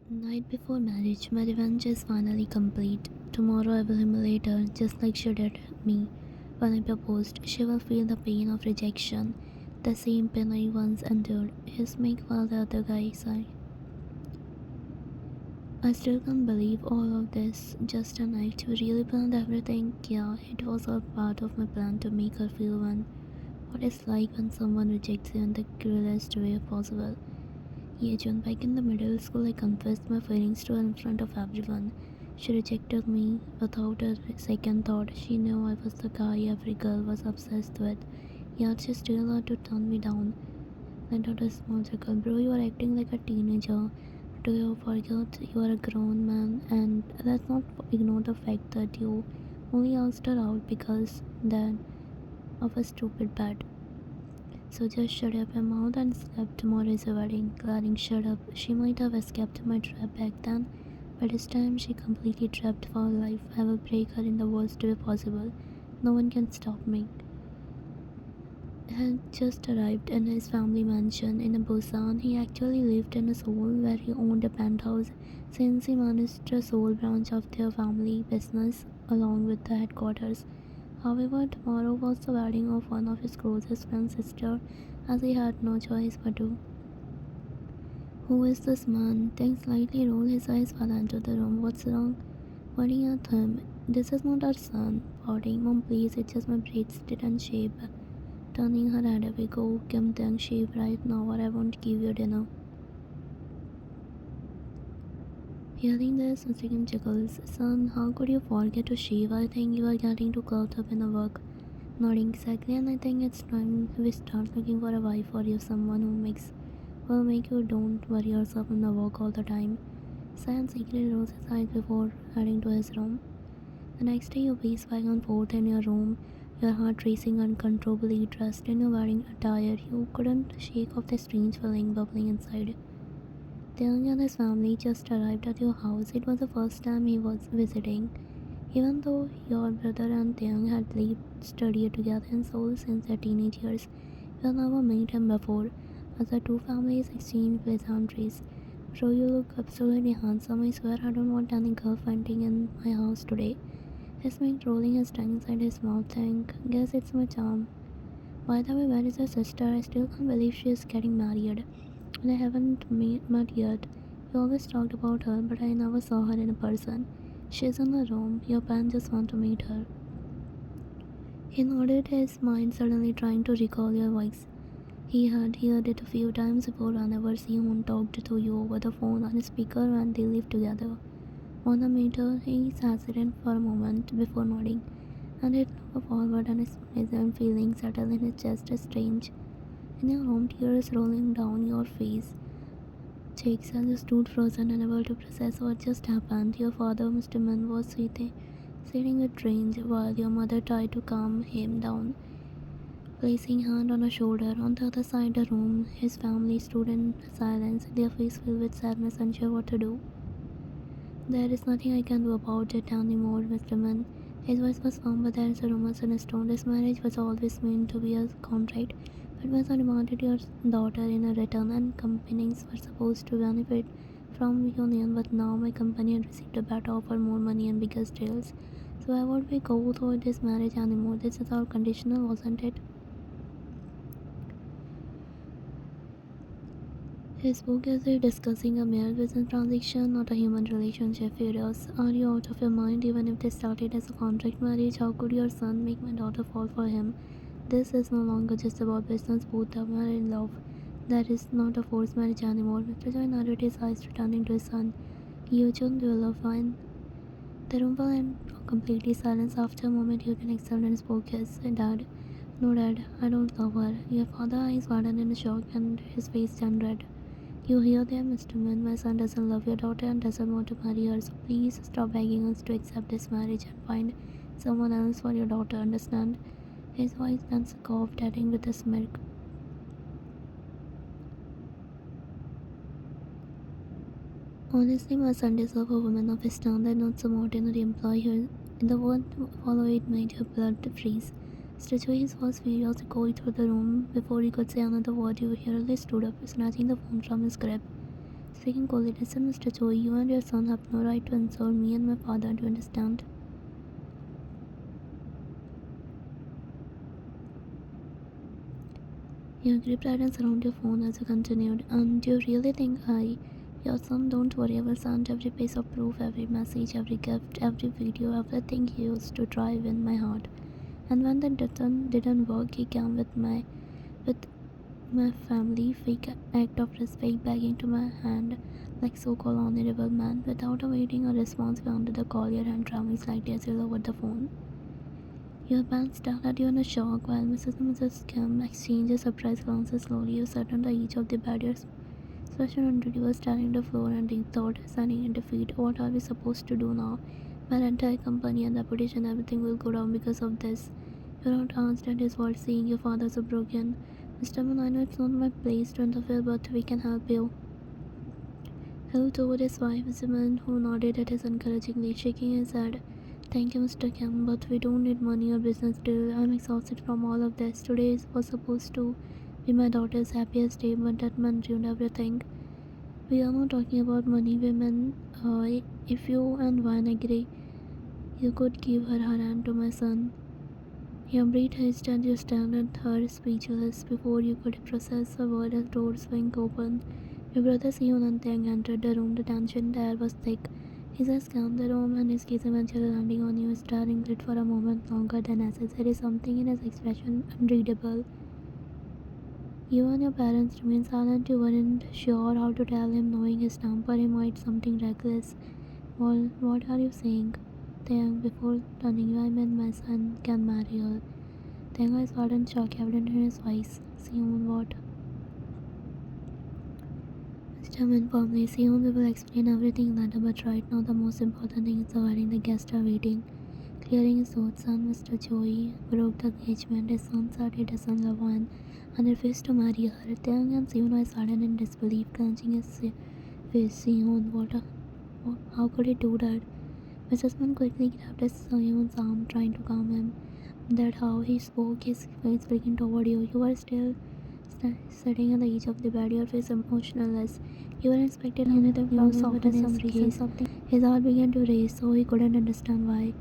Night before marriage, my revenge is finally complete. Tomorrow I will humiliate her just like she did me when I proposed. She will feel the pain of rejection, the same pain I once endured. His make while the other guy sigh. I still can't believe all of this. Just a night. We really planned everything. Yeah, it was all part of my plan to make her feel what it's like when someone rejects you in the cruelest way possible. Yeah, John, back in the middle school, I confessed my feelings to her in front of everyone. She rejected me without a second thought. She knew I was the guy every girl was obsessed with. Yet she still had to turn me down. Then out a small circle. Bro, you are acting like a teenager. Do you forget you are a grown man? And let's not ignore the fact that you only asked her out because then of a stupid bet. So just shut up your mouth and slept. Tomorrow is a wedding. Glaring shut up. She might have escaped my trap back then, but this time she completely trapped for life. I will break her in the worst way possible. No one can stop me. He had just arrived in his family mansion in Busan. He actually lived in Seoul where he owned a penthouse since he managed a Seoul branch of their family business along with the headquarters. However, tomorrow was the wedding of one of his closest friend's sister, as he had no choice but to. Who is this man? Tank slightly rolled his eyes while I entered the room. What's wrong? Pointing at him. This is not our son. Pouting. Mom, please, it's just my braids didn't shape. Turning her head away. Go, Kim Tang, shave right now or I won't give you dinner. Hearing this, Mr. Kim chuckles. Son, how could you forget to shave? I think you are getting too caught up in the work. Nodding exactly, and I think it's time we start looking for a wife for you, someone who makes will make you don't worry yourself in the work all the time. Science secretly rolls his eyes before heading to his room. The next day, you pace back and forth in your room, your heart racing uncontrollably, dressed in your wedding attire. You couldn't shake off the strange feeling bubbling inside. Taehyung and his family just arrived at your house. It was the first time he was visiting. Even though your brother and Taehyung had lived studied together in Seoul since their teenage years, you had never met him before. As the two families exchanged pleasantries. Bro, you look absolutely handsome. I swear I don't want any girl fighting in my house today. His mate rolling his tongue inside his mouth. Think, guess it's my charm. By the way, where is your sister? I still can't believe she is getting married. And I haven't met yet. You always talked about her, but I never saw her in person. She's in the room. Your parents just want to meet her. He nodded, his mind suddenly trying to recall your voice. He had heard it a few times before whenever Simon talked to you over the phone on speaker when they lived together. On the meter, he hesitated for a moment before nodding, and it looked forward and his pleasant feeling settled in his chest strange. In your room, tears rolling down your face. Cheeks as you stood frozen, unable to process what just happened. Your father, Mr. Mann, was sitting with range while your mother tried to calm him down. Placing hand on a shoulder on the other side of the room, his family stood in silence, their face filled with sadness, unsure what to do. There is nothing I can do about it anymore, Mr. Mann. His voice was firm, but there is a rumor in his tone. This marriage was always meant to be a contract, but Mr. demanded your daughter in a return, and companies were supposed to benefit from union, but now my company had received a better offer, more money and bigger deals. So why would we go through this marriage anymore? This is all conditional, wasn't it? He spoke as if discussing a mere business transaction, not a human relationship. Furious. Are you out of your mind? Even if they started as a contract marriage, how could your son make my daughter fall for him? This is no longer just about business, both are in love. There is not a forced marriage anymore. Mr. Joy narrowed his eyes, returning to his son. You Jun, do you love fine? The room fell in completely silence. After a moment, you can accept and spoke his dad. No, Dad, I don't love her. Your father's eyes widened in shock and his face turned red. You hear them, Mr. Man. My son doesn't love your daughter and doesn't want to marry her, so please stop begging us to accept this marriage and find someone else for your daughter, understand? His voice then scoffed at him with a smirk. Honestly, my son deserves a woman of his standard, not some ordinary employee. In the word followed made her blood freeze. Statues was furious going through the room. Before he could say another word, you hurriedly stood up, snatching the phone from his grip. speaking coldly. Listen, Mr. Choi, you and your son have no right to insult me and my father. Do you understand? You gripped items around your phone as you continued. And do you really think your son, don't worry, I will send every piece of proof, every message, every gift, every video, everything he used to drive in my heart. And when that didn't work, he came with my family, fake act of respect begging to my hand like so-called honorable man. Without awaiting a response, we under the collar and trembling slightly as he over the phone. Your band stared at you in a shock while Mrs. and Mrs. Kim exchanged surprised glances slowly. You sat on the edge of the bed, your expression on duty was staring at the floor and deep thought, standing in defeat. What are we supposed to do now? My entire company and reputation, everything will go down because of this. Your aunt answered his words, seeing your father so broken. Mr. Man, I know it's not my place to interfere, but we can help you. He looked over his wife, Mr. Man, who nodded at us encouragingly, shaking his head. Thank you, Mr. Kim, but we don't need money or business deal. I'm exhausted from all of this. Today was supposed to be my daughter's happiest day, but that man ruined everything. We are not talking about money, women. If you and Vine agree, you could give her hand to my son. He breathed hissed and you stared at her speechless. Before you could process a word, as doors swung open. Your brother Seon and Taehyung entered the room. The tension there was thick. His eyes scanned the room and his gaze eventually landing on you, staring it for a moment longer than necessary. Something in his expression unreadable. You and your parents remained silent. You weren't sure how to tell him, knowing his temper, he might something reckless. Well, what are you saying? Taehyung, before turning you, I mean my son can marry her. Taehyung is hard and shock evident in his voice. Seon, what? Mr. Min firmly, Seon, we will explain everything later, but right now the most important thing is the wedding. The guests are waiting. Clearing his throat, son, Mr. Choi broke the engagement. His son said he doesn't love one and refused to marry her. Taehyung and Seon were sudden in disbelief, clenching his face. Seon, how could he do that? Mrs. Man quickly grabbed his son's arm, trying to calm him. That's how he spoke, his face breaking toward you. You were still sitting on the edge of the bed, your face emotionless. You were expecting anything from him, but in his case, his heart began to race, so he couldn't understand why.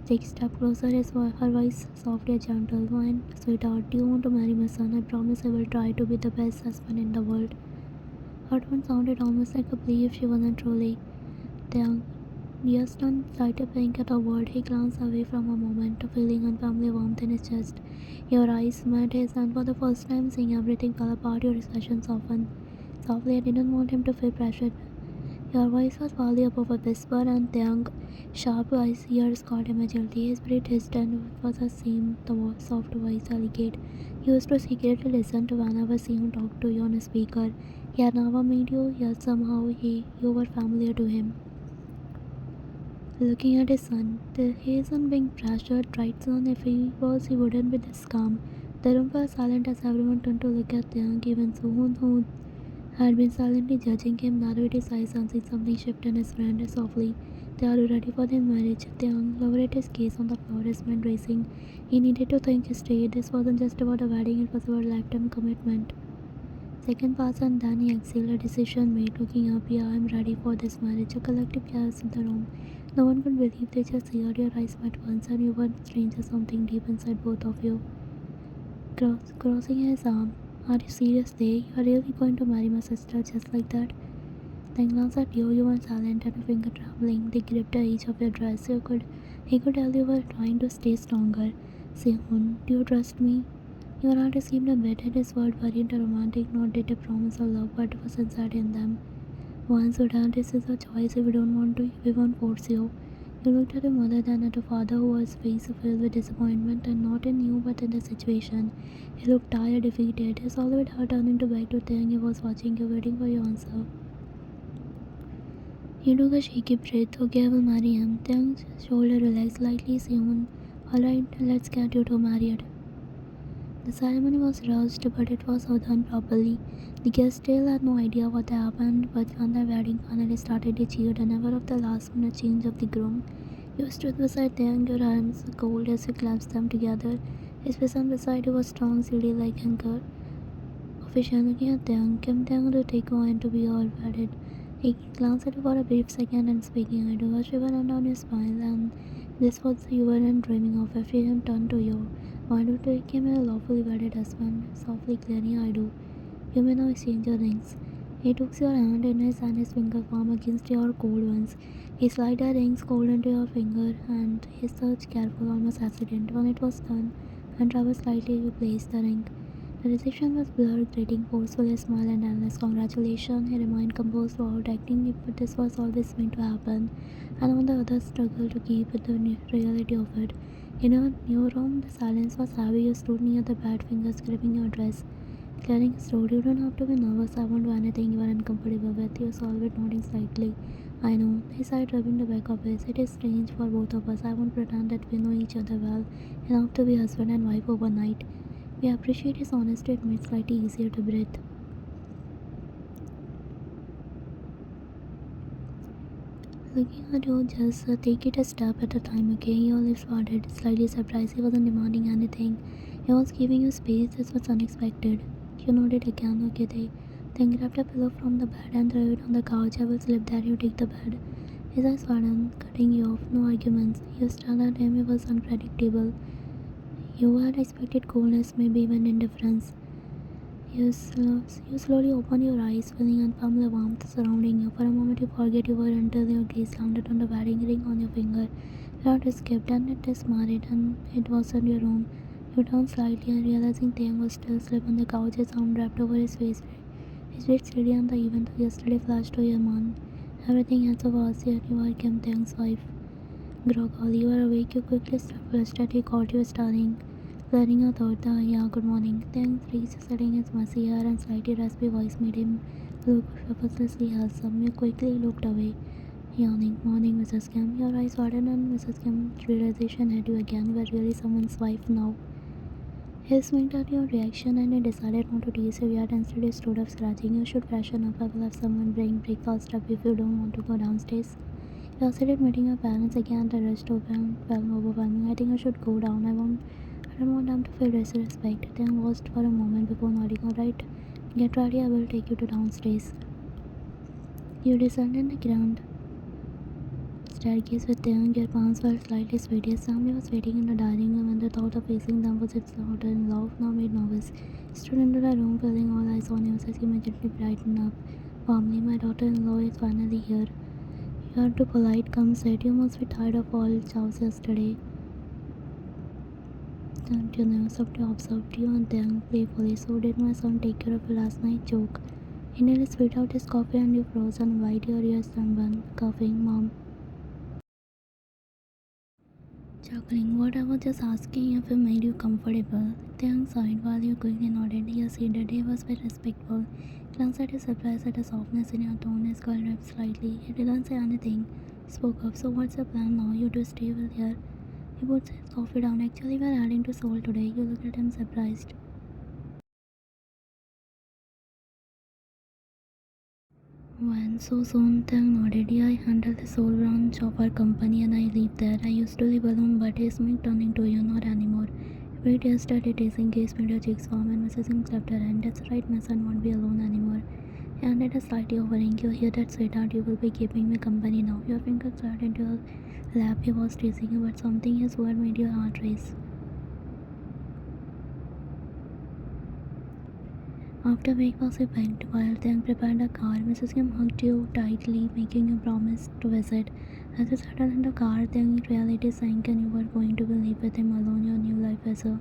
Jake stepped closer, her voice soft yet gentle. Mine, sweetheart, do you want to marry my son? I promise I will try to be the best husband in the world. Her tone sounded almost like a plea if she wasn't truly. Yes, turned slightly pink at a word. He glanced away from a moment, feeling unfamiliar warmth in his chest. Your eyes met his, and for the first time, seeing everything fall apart, your expression softened. Softly, I didn't want him to feel pressured. Your voice was barely above a whisper, and Taehyung's sharp eyes ears caught immediately. His breath hissed, and it was the same, the soft voice, delicate. He used to secretly listen to whenever Seon talked to you on a speaker. He had never met you, yet somehow you were familiar to him. Looking at his son, he isn't being pressured, right, son? If he was, he wouldn't be this calm. The room was silent as everyone turned to look at Taehyung. Even Soon, who had been silently judging him, narrowed his eyes and said something shift in his friend softly. They are ready for their marriage. Taehyung lowered his gaze on the floor, his mind racing. He needed to think straight. This wasn't just about a wedding, it was about a lifetime commitment. Second passed and then he exhaled, a decision made. Looking up, yeah, I'm ready for this marriage. A collective chaos in the room. No one could believe they just heard your eyes met once and you were strangers, something deep inside both of you. Crossing his arm. Are you serious, Day? You are really going to marry my sister just like that? Then glanced at you. You were silent and a finger trembling. They gripped the edge of your dress. He could tell you were trying to stay stronger. Sehun, do you trust me? Your heart seemed a bit, and his word weren't a romantic, nor did a promise of love, but was inside in them. Once would this is a choice. If you don't want to, we won't force you. You looked at your mother, then at your father, who was face filled with disappointment, and not in you, but in the situation. He looked tired, defeated. His solid heart turning to back to Taehyung. He was watching you, waiting for your answer. He took a shaky breath. Okay, I will marry him. Taehyung's shoulder relaxed slightly. Soon. Alright, let's get you two married. The ceremony was rushed, but it was done properly. The guests still had no idea what happened, but when the wedding finally started, they cheered, and never of the last-minute change of the groom. You stood beside them, your hands cold as you clasped them together. His person beside you was strong, steady like anchor. Official looking at Taehyung, Kim Taehyung to take wine to be all wedded. He glanced at you for a brief second and speaking, I do a shiver and on your smile, and this was you weren't dreaming of. After him turned to you. Why do you take him a lawfully wedded husband? Softly clearing, I do. You may now exchange your rings. He took your hand in his and his finger palm against your cold ones. He slid the rings cold into your finger and he searched careful, almost accident. When it was done and traveled slightly, you placed the ring. The reception was blurred, greeting forcefully, a smile and endless congratulations. He remained composed throughout acting, but this was always meant to happen. And on the other struggled to keep with the reality of it. In your new room, the silence was heavy. You stood near the bed, fingers gripping your dress. Clearing his throat, you don't have to be nervous. I won't do anything you are uncomfortable with. You solve it, nodding slightly. I know, he sighed, rubbing the back of his. It is strange for both of us. I won't pretend that we know each other well enough to be husband and wife overnight. We appreciate his honesty. It makes slightly easier to breathe. Looking at you, just take it a step at a time, okay? Your lips parted, slightly surprised. He wasn't demanding anything. He was giving you space. This was unexpected. You nodded again, okay? Then grabbed a pillow from the bed and threw it on the couch. I will slip that you take the bed. His eyes widened, cutting you off. No arguments. You stared at him. It was unpredictable. You had expected coolness, maybe even indifference. You slowly open your eyes, feeling unfamiliar warmth surrounding you. For a moment, you forget you were until your gaze landed on the wedding ring on your finger. Your heart skipped and it is married, and it wasn't your own. You turned slightly and realizing Taehyung was still asleep on the couch, his arm wrapped over his face. His face steady and the event of yesterday flashed to your mind. Everything else was yet you are Kim Taehyung's wife. Groggy, you are awake. You quickly flushed that he caught you staring. Clearing your throat, yeah, good morning. Thanks, Reese, setting his messy hair and slightly raspy voice made him look effortlessly handsome. You quickly looked away, yawning. Morning, Mrs. Kim. Your eyes widened and Mrs. Kim's realization hit you again. You were really someone's wife now. He smiled at your reaction and he decided not to tease you yet. Instead, he stood up, scratching. You should freshen up. I will have someone bring breakfast up if you don't want to go downstairs. You considered meeting your parents again. The rest of them felt overwhelming. I think I should go down. I don't want them to feel disrespect. Then paused for a moment before nodding. Alright, get ready. I will take you to downstairs. You descended the grand staircase with Taehyung. Your palms felt slightly sweaty. His family was waiting in the dining room, and the thought of facing them was its daughter-in-law now made nervous. He stood into the room, feeling all eyes on him as he immediately brightened up. Warmly, my daughter-in-law is finally here. You are too polite. Come sit. You must be tired of all chows yesterday. Don't you know? Somebody observed you and Taehyung playfully. So did my son take care of you last night? Joke. He nearly spit out his coffee and you froze and wide your ears sunburn, coughing. Mom. Chuckling. What I was just asking if it made you comfortable. Taehyung sighed while you quickly nodded. Yes, he did. He was very respectful. Glanced at his surprise at the softness in your tone. His curl dripped slightly. He didn't say anything. Spoke up. So what's the plan now? You two stay with here. He puts his coffee down. Actually, we're heading to Seoul today. You looked at him surprised. When so soon, Taehyung nodded. Yeah, I handle the Seoul branch of our company and I live there. I used to live alone, but his mic turning to you, not anymore. Wait, yesterday teasing case made your cheeks warm and Mrs. Singh clapped her hand. That's right, my son won't be alone anymore. He handed a slightly offering. You hear that, sweetheart? You will be keeping me company now. Your finger slid into your lap. He was teasing you, but something his word made your heart race. After breakfast, we packed while Taehyung prepared a car. Mrs. Kim hugged you tightly, making you promise to visit. As you settled in the car, Taehyung reality sank and you were going to live with him alone, your new life as a.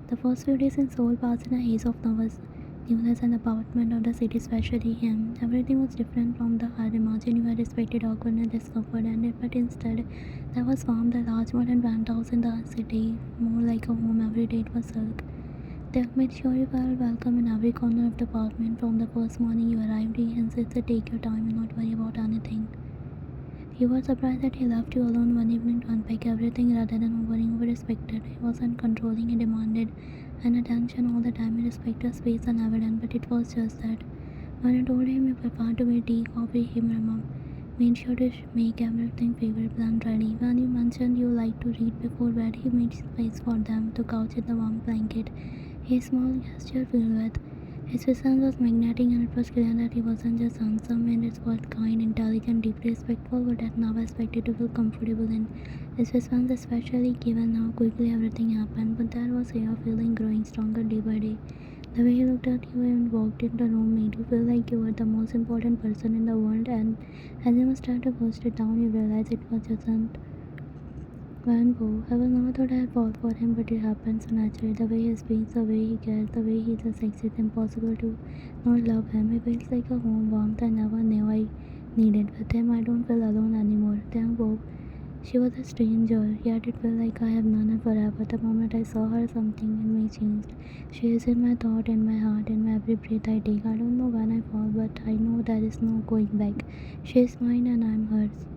The first few days in Seoul passed in a haze of newness and apartment of the city, especially him. Everything was different from the I'd imagined. You had expected awkwardness, discomfort, but instead there was warmth, the large modern penthouse in the city, more like a home. Every day it was silk. They made sure you felt welcome in every corner of the apartment. From the first morning you arrived, he insisted take your time and not worry about anything. You were surprised that he left you alone one evening to unpack everything rather than worrying over respected. He wasn't controlling, he demanded an attention all the time. He respected space and evidence, but it was just that. When I told him you prepared to make tea, coffee, he made sure to make everything favorable and ready. When you mentioned you liked to read before bed, he made space for them to couch in the warm blanket. A small gesture filled with His presence was magnetic, and it was clear that he wasn't just handsome and it was kind, intelligent, deeply respectful, but had now expected to feel comfortable in his presence, especially given how quickly everything happened. But there was a feeling growing stronger day by day. The way he looked at you and walked into the room made you feel like you were the most important person in the world, and as you must try to burst it down, you realized it was just Van Gogh. I was never thought I'd fall for him, but it happened so naturally. The way he speaks, the way he cares, the way he just exists, impossible to not love him. He feels like a home warmth I never knew I needed. With him, I don't feel alone anymore. Thank Bob. She was a stranger, yet it felt like I have known her forever. The moment I saw her, something in me changed. She is in my thought, in my heart, in my every breath I take. I don't know when I fall, but I know there is no going back. She is mine and I am hers.